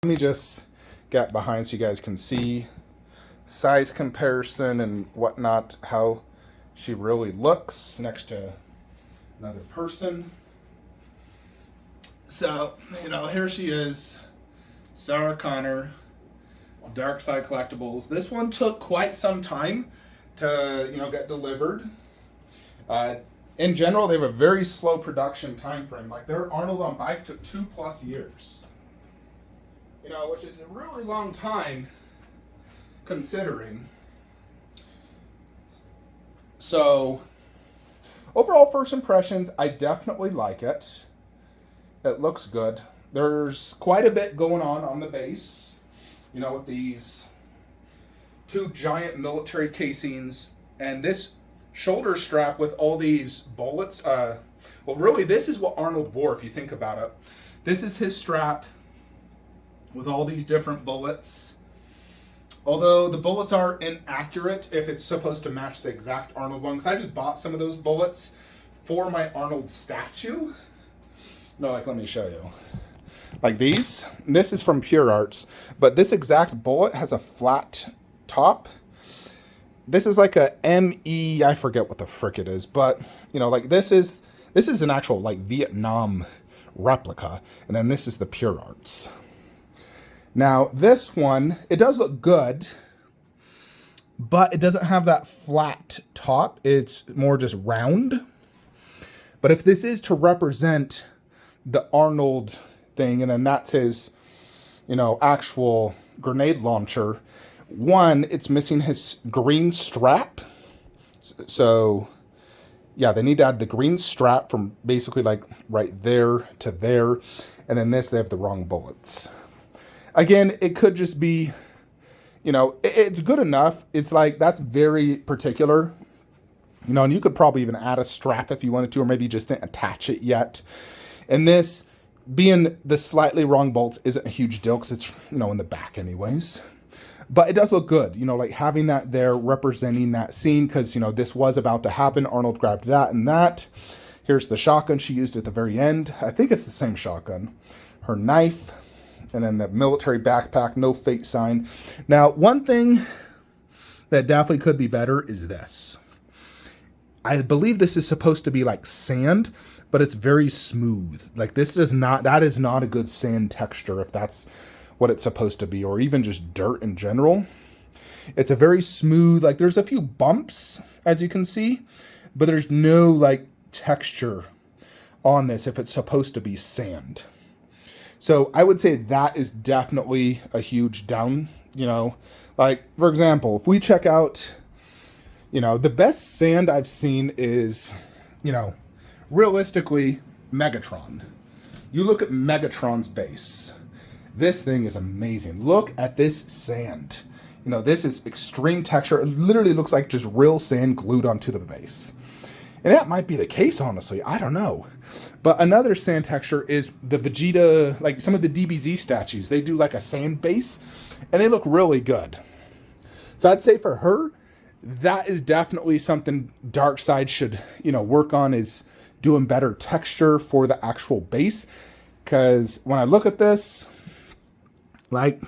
Let me just get behind so you guys can see size comparison and whatnot, how she really looks next to another person. So, here she is, Sarah Connor, Darkside Collectibles. This one took quite some time to, get delivered. In general, they have a very slow production time frame. Like their Arnold on bike took 2+ years. Which is a really long time considering. So, overall first impressions, I definitely like it. It looks good. There's quite a bit going on the base, with these two giant military casings and this shoulder strap with all these bullets. Well, really, this is what Arnold wore if you think about it. This is his strap with all these different bullets. Although the bullets are inaccurate if it's supposed to match the exact Arnold one. Because I just bought some of those bullets for my Arnold statue. No, let me show you. Like these. This is from Pure Arts. But this exact bullet has a flat top. This is like a ME, I forget what the frick it is. But, this is an actual, Vietnam replica. And then this is the Pure Arts. Now, this one, it does look good, but it doesn't have that flat top. It's more just round. But if this is to represent the Arnold thing, and then that's his, actual grenade launcher, one, it's missing his green strap. So, yeah, they need to add the green strap from basically right there to there. And then this, they have the wrong bullets. Again, it could just be, it's good enough. It's that's very particular, and you could probably even add a strap if you wanted to, or maybe just didn't attach it yet. And this, being the slightly wrong bolts, isn't a huge deal because it's, in the back anyways. But it does look good, having that there representing that scene because, this was about to happen. Arnold grabbed that and that. Here's the shotgun she used at the very end. I think it's the same shotgun. Her knife. And then the military backpack, no fate sign. Now, one thing that definitely could be better is this. I believe this is supposed to be like sand, but it's very smooth. That is not a good sand texture if that's what it's supposed to be, or even just dirt in general. It's a very smooth, there's a few bumps, as you can see, but there's no texture on this if it's supposed to be sand. So I would say that is definitely a huge down, for example, if we check out, the best sand I've seen is, realistically, Megatron. You look at Megatron's base. This thing is amazing. Look at this sand. This is extreme texture. It literally looks like just real sand glued onto the base. And that might be the case, honestly. I don't know. But another sand texture is the Vegeta, some of the DBZ statues. They do a sand base, and they look really good. So I'd say for her, that is definitely something Darkside should, work on, is doing better texture for the actual base. Because when I look at this, it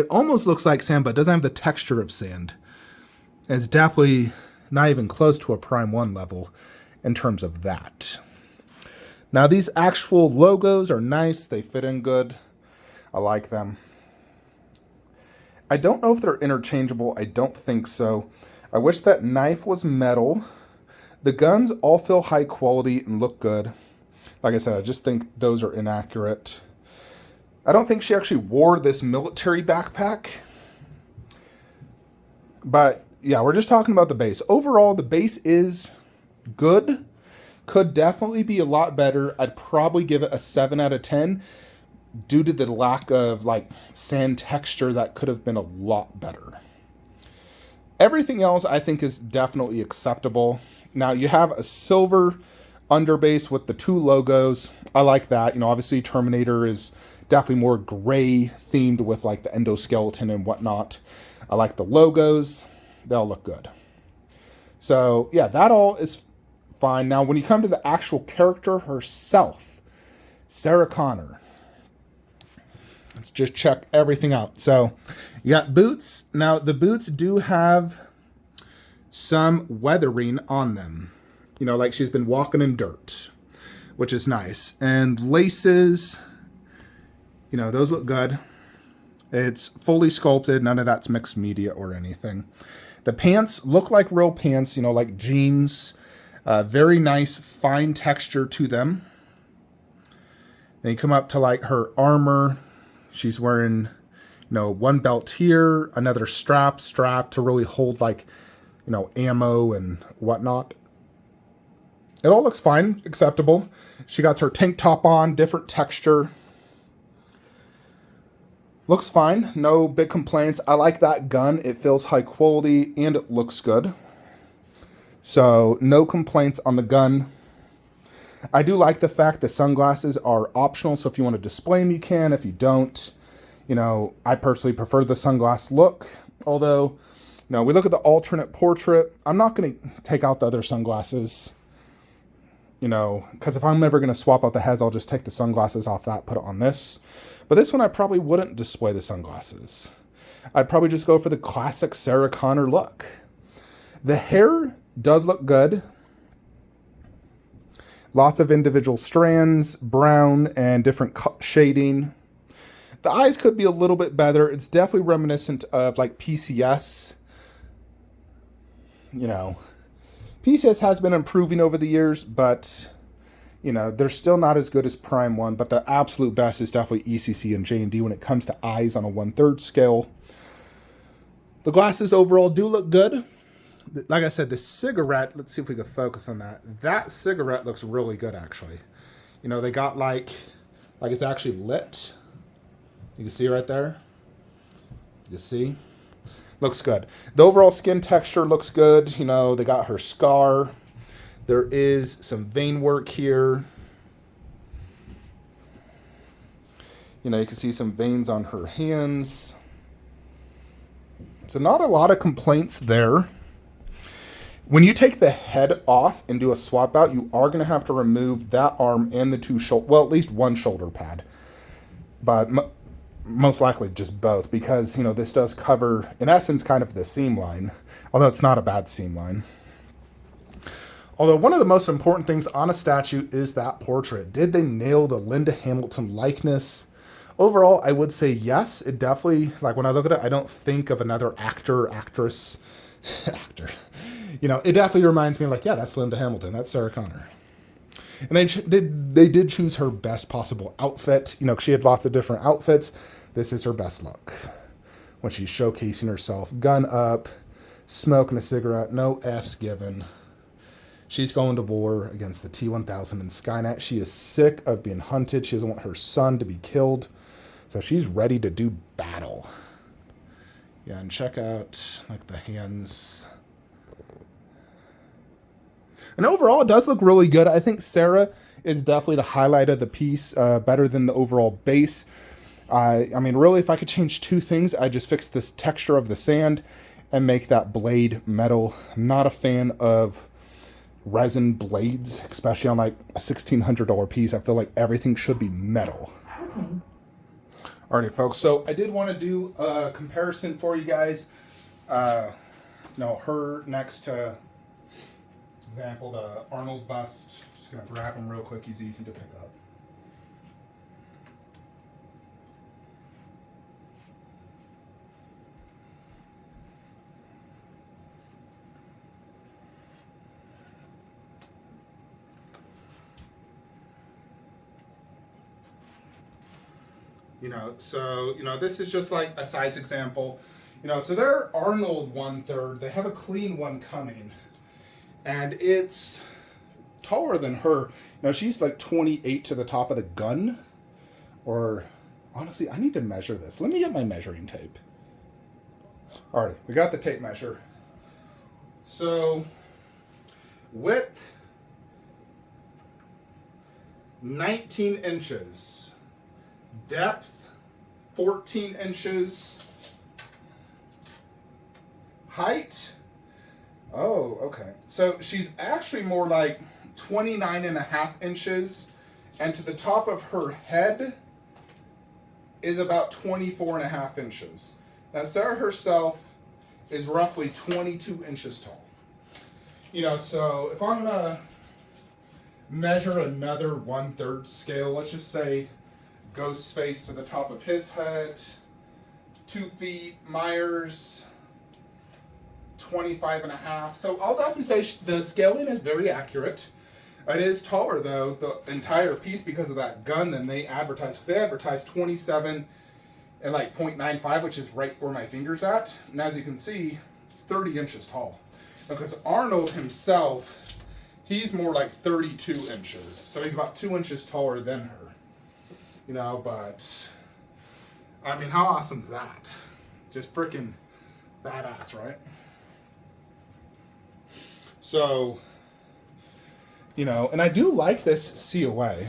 almost looks like sand, but it doesn't have the texture of sand. It's definitely not even close to a Prime 1 level in terms of that. Now, these actual logos are nice. They fit in good. I like them. I don't know if they're interchangeable. I don't think so. I wish that knife was metal. The guns all feel high quality and look good. Like I said, I just think those are inaccurate. I don't think she actually wore this military backpack. But yeah, we're just talking about the base. Overall, the base is good. Could definitely be a lot better. I'd probably give it a 7 out of 10 due to the lack of sand texture that could have been a lot better. Everything else I think is definitely acceptable. Now you have a silver underbase with the two logos. I like that. Obviously Terminator is definitely more gray themed with the endoskeleton and whatnot. I like the logos. They'll look good. So yeah, that all is fine. Now, when you come to the actual character herself, Sarah Connor, Let's just check everything out. So you got boots. Now the boots do have some weathering on them. You know, like she's been walking in dirt, which is nice. And laces, you know, those look good. It's fully sculpted. None of that's mixed media or anything. The pants look like real pants, you know, like jeans. Very nice, fine texture to them. Then you come up to like her armor. She's wearing, you know, one belt here, another strap to really hold like, you know, ammo and whatnot. It all looks fine, acceptable. She got her tank top on, different texture. Looks fine, no big complaints. I like that gun. It feels high quality and it looks good. So no complaints on the gun. I do like the fact the sunglasses are optional, so if you want to display them, you can. If you don't, you know, I personally prefer the sunglass look. Although, you know, we look at the alternate portrait. I'm not going to take out the other sunglasses, you know, because if I'm ever going to swap out the heads, I'll just take the sunglasses off that, put it on this. But this one, I probably wouldn't display the sunglasses. I'd probably just go for the classic Sarah Connor look. The hair does look good. Lots of individual strands, brown and different shading. The eyes could be a little bit better. It's definitely reminiscent of like PCS. You know, PCS has been improving over the years, but you know, they're still not as good as Prime 1, but the absolute best is definitely ECC and J&D when it comes to eyes on a 1/3 scale. The glasses overall do look good. Like I said, the cigarette, let's see if we can focus on that. That cigarette looks really good, actually. You know, they got like it's actually lit. You can see right there. You see? Looks good. The overall skin texture looks good. You know, they got her scar. There is some vein work here. You know, you can see some veins on her hands. So not a lot of complaints there. When you take the head off and do a swap out, you are going to have to remove that arm and the two shoulder, well, at least one shoulder pad. But most likely just both, because, you know, this does cover, in essence, kind of the seam line, although it's not a bad seam line. Although one of the most important things on a statue is that portrait. Did they nail the Linda Hamilton likeness? Overall, I would say yes. It definitely, like when I look at it, I don't think of another actor, actress, actor. You know, it definitely reminds me like, yeah, that's Linda Hamilton. That's Sarah Connor. And they did choose her best possible outfit. You know, she had lots of different outfits. This is her best look. When she's showcasing herself, gun up, smoking a cigarette, no F's given. She's going to war against the T-1000 and Skynet. She is sick of being hunted. She doesn't want her son to be killed. So she's ready to do battle. Yeah, and check out like the hands. And overall, it does look really good. I think Sarah is definitely the highlight of the piece, better than the overall base. I mean, really, if I could change two things, I'd just fix this texture of the sand and make that blade metal. I'm not a fan of resin blades, especially on like a $1,600 piece. I feel like everything should be metal. Okay. Alrighty, folks. So I did want to do a comparison for you guys. Her next to, for example, the Arnold bust. Just gonna grab him real quick. He's easy to pick up. This is just like a size example. So their Arnold 1/3, they have a clean one coming. And it's taller than her. She's like 28 to the top of the gun. Or, honestly, I need to measure this. Let me get my measuring tape. Alright, we got the tape measure. So, width, 19 inches. Depth, 14 inches. Height, oh, okay. So she's actually more like 29 and a half inches. And to the top of her head is about 24.5 inches. Now, Sarah herself is roughly 22 inches tall. So if I'm gonna measure another 1/3 scale, let's just say Ghost's face to the top of his head, 2 feet, Myers, 25.5. So I'll definitely say the scaling is very accurate. It is taller though, the entire piece, because of that gun than they advertise. Because they advertise 27 and like 0.95, which is right where my finger's at. And as you can see, it's 30 inches tall. Because Arnold himself, he's more like 32 inches. So he's about 2 inches taller than her. But I mean, how awesome is that? Just freaking badass, right? So, and I do like this COA.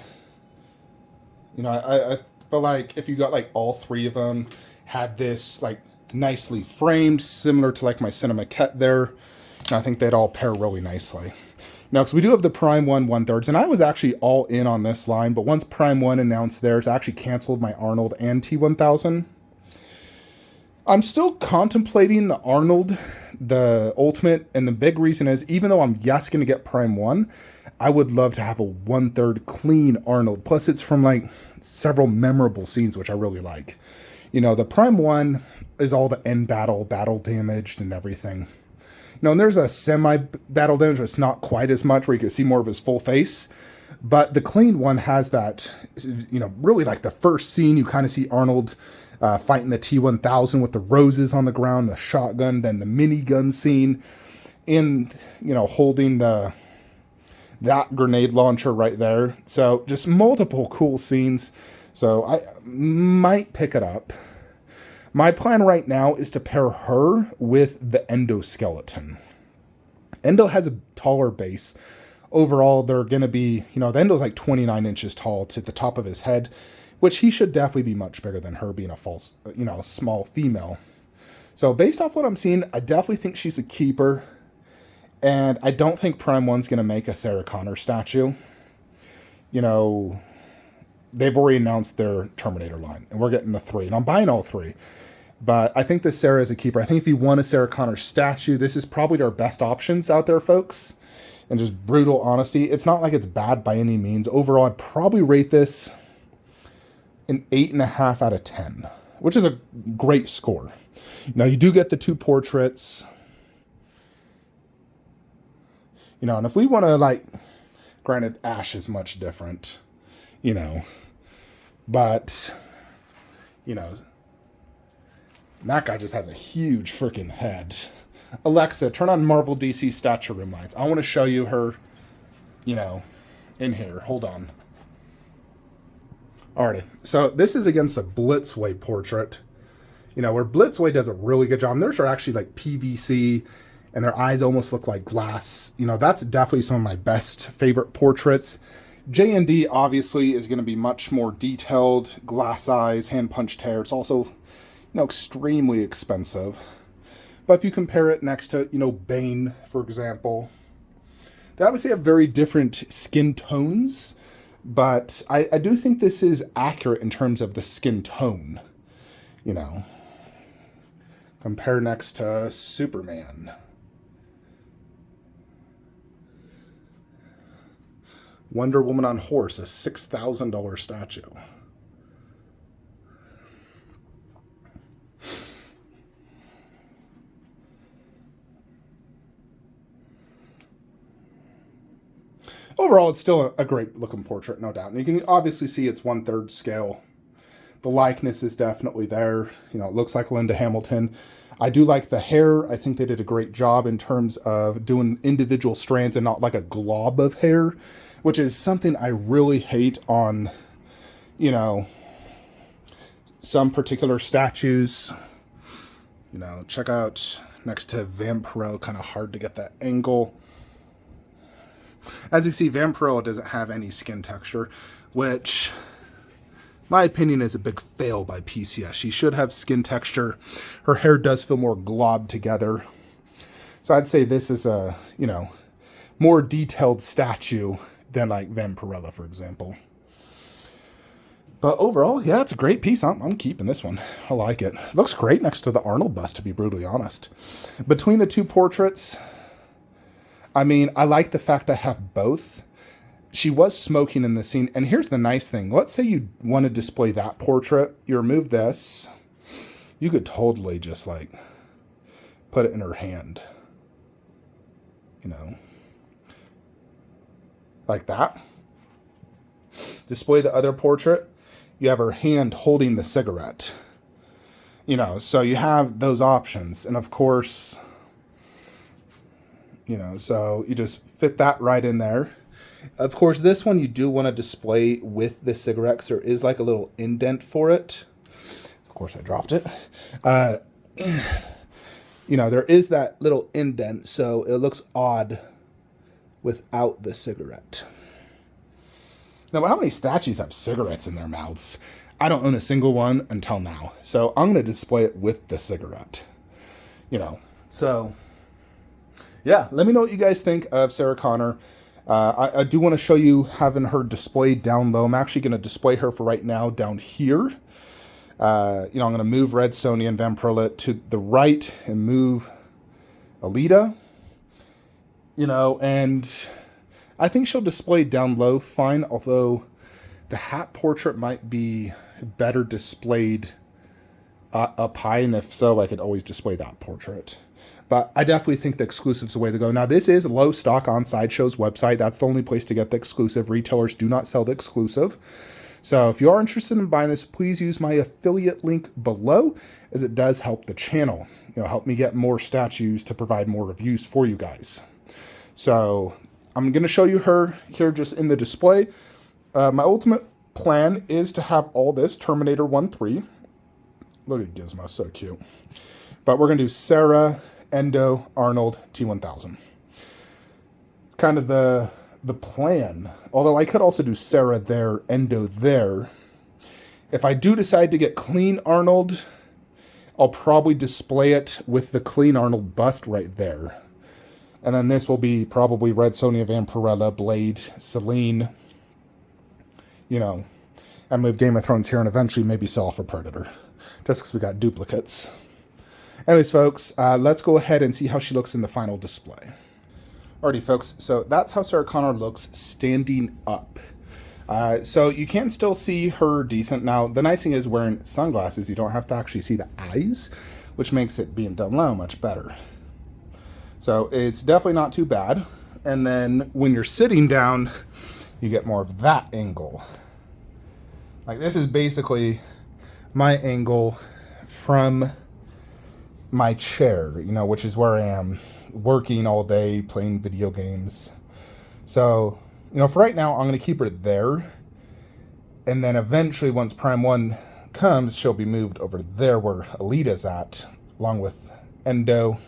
I feel like if you got like all three of them had this like nicely framed, similar to like my Cinema Ket there, I think they'd all pair really nicely. Now, because we do have the Prime 1 1/3, and I was actually all in on this line, but once Prime 1 announced theirs, I actually canceled my Arnold and T1000. I'm still contemplating the Arnold, the Ultimate, and the big reason is, even though I'm going to get Prime 1, I would love to have a 1/3 clean Arnold. Plus, it's from like several memorable scenes, which I really like. The Prime 1 is all the end battle damaged and everything. And there's a semi-battle damage, but it's not quite as much, where you can see more of his full face. But the clean one has that, really like the first scene, you kind of see Arnold fighting the T1000 with the roses on the ground, the shotgun, then the minigun scene, and, holding that grenade launcher right there. So just multiple cool scenes. So I might pick it up. My plan right now is to pair her with the endoskeleton. Endo has a taller base. Overall, they're going to be, the Endo's like 29 inches tall to the top of his head, which he should definitely be much bigger than her, being a small female. So based off what I'm seeing, I definitely think she's a keeper. And I don't think Prime 1's going to make a Sarah Connor statue. They've already announced their Terminator line, and we're getting the 3, and I'm buying all 3. But I think this Sarah is a keeper. I think if you want a Sarah Connor statue, this is probably our best options out there, folks. And just brutal honesty. It's not like it's bad by any means. Overall, I'd probably rate this an 8.5 out of 10, which is a great score. Now, you do get the 2 portraits. And if we want to, granted, Ash is much different, but, that guy just has a huge freaking head. Alexa, turn on Marvel DC Stature Room lights. I want to show you her, in here. Hold on. Alrighty. So this is against a Blitzway portrait, where Blitzway does a really good job. And theirs are actually like PVC, and their eyes almost look like glass. That's definitely some of my best favorite portraits. J&D obviously is going to be much more detailed, glass eyes, hand punched hair. It's also, extremely expensive. But if you compare it next to, Bane, for example, they obviously have very different skin tones, but I do think this is accurate in terms of the skin tone. Compare next to Superman. Wonder Woman on horse, a $6,000 statue. Overall, it's still a great looking portrait, no doubt. And you can obviously see it's 1/3 scale. The likeness is definitely there. It looks like Linda Hamilton. I do like the hair. I think they did a great job in terms of doing individual strands and not like a glob of hair, which is something I really hate on, some particular statues. Check out next to Vampiro, kind of hard to get that angle. As you see, Vampiro doesn't have any skin texture, which, my opinion, is a big fail by PCS. She should have skin texture. Her hair does feel more globbed together. So I'd say this is a, more detailed statue than like Vampirella, for example. But overall, yeah, it's a great piece. I'm keeping this one. I like it. Looks great next to the Arnold bust, to be brutally honest. Between the two portraits, I mean, I like the fact I have both. She was smoking in the scene. And here's the nice thing. Let's say you want to display that portrait. You remove this. You could totally just like put it in her hand. You know. Like that. Display the other portrait. You have her hand holding the cigarette. You know, so you have those options. And of course, you know, so you just fit that right in there. Of course, this one you do want to display with the cigarette because there is like a little indent for it. Of course, I dropped it. You know, there is that little indent, so it looks odd without the cigarette. Now, how many statues have cigarettes in their mouths? I don't own a single one until now. So I'm going to display it with the cigarette. You know, so yeah, let me know what you guys think of Sarah Connor. I do want to show you having her displayed down low. I'm actually going to display her for right now down here. You know, I'm going to move Red Sonja and Vampirella to the right and move Alita. You know, and I think she'll display down low fine, although the hat portrait might be better displayed up high, and if so, I could always display that portrait. But I definitely think the exclusive's the way to go. Now, this is low stock on Sideshow's website. That's the only place to get the exclusive. Retailers do not sell the exclusive. So if you are interested in buying this, please use my affiliate link below, as it does help the channel. You know, help me get more statues to provide more reviews for you guys. So I'm going to show you her here just in the display. My ultimate plan is to have all this Terminator 1-3. Look at Gizmo, so cute. But we're going to do Sarah, Endo, Arnold, T-1000. It's kind of the plan. Although I could also do Sarah there, Endo there. If I do decide to get clean Arnold, I'll probably display it with the clean Arnold bust right there. And then this will be probably Red Sonja, Vampirella, Blade, Selene, you know, and move Game of Thrones here and eventually maybe sell off a Predator. Just because we got duplicates. Anyways, folks, let's go ahead and see how she looks in the final display. Alrighty, folks, so that's how Sarah Connor looks standing up. So you can still see her decent. Now, the nice thing is wearing sunglasses, you don't have to actually see the eyes, which makes it being done low much better. So it's definitely not too bad. And then when you're sitting down, you get more of that angle. Like this is basically my angle from my chair, you know, which is where I am working all day, playing video games. So, you know, for right now, I'm going to keep her there. And then eventually, once Prime 1 comes, she'll be moved over there where Alita's at, along with Endo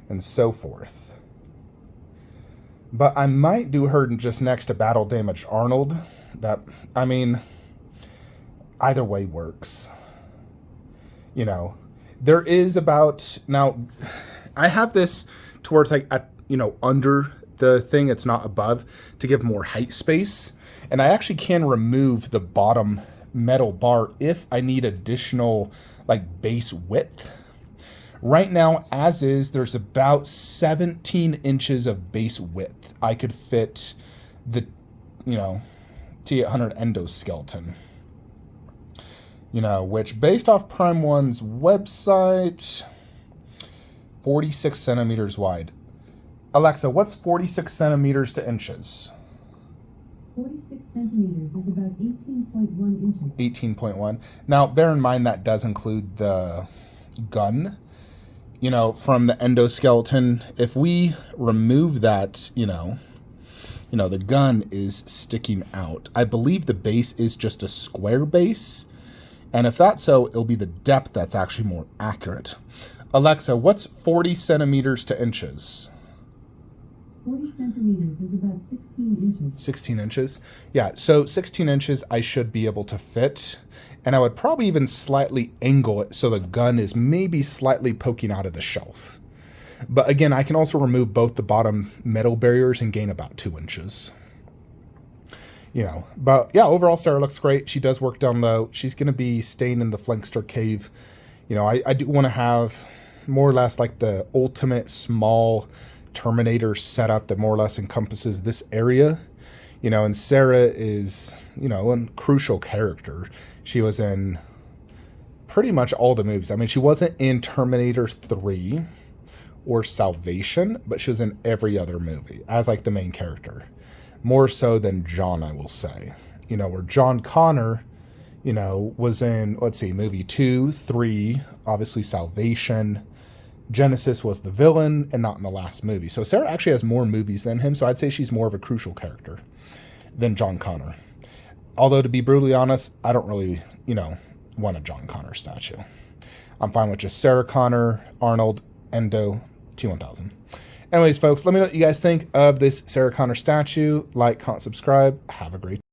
and so forth. But I might do her just next to Battle Damaged Arnold. That, I mean, either way works. You know, there is about, now, I have this towards like, at, you know, under the thing, it's not above, to give more height space. And I actually can remove the bottom metal bar if I need additional like base width. Right now, as is, there's about 17 inches of base width. I could fit the, you know, T800 endoskeleton. You know, which based off Prime 1's website, 46 centimeters wide. Alexa, what's 46 centimeters to inches? 46 centimeters is about 18.1 inches. 18.1. Now, bear in mind that does include the gun, you know, from the endoskeleton. If we remove that, you know, the gun is sticking out. I believe the base is just a square base. And if that's so, it'll be the depth that's actually more accurate. Alexa, what's 40 centimeters to inches? 40 centimeters is about 16 inches. 16 inches? Yeah, so 16 inches I should be able to fit. And I would probably even slightly angle it so the gun is maybe slightly poking out of the shelf. But again, I can also remove both the bottom metal barriers and gain about 2 inches. But yeah, overall, Sarah looks great. She does work down low. She's going to be staying in the Flankster Cave. I do want to have more or less like the ultimate small Terminator setup that more or less encompasses this area. And Sarah is, a crucial character. She was in pretty much all the movies. I mean, she wasn't in Terminator 3 or Salvation, but she was in every other movie as like the main character. More so than John, I will say. Where John Connor, was in, let's see, movie 2, 3, obviously Salvation. Genesis was the villain and not in the last movie. So Sarah actually has more movies than him, so I'd say she's more of a crucial character than John Connor. Although, to be brutally honest, I don't really, want a John Connor statue. I'm fine with just Sarah Connor, Arnold, Endo, T-1000. Anyways, folks, let me know what you guys think of this Sarah Connor statue. Like, comment, subscribe. Have a great day.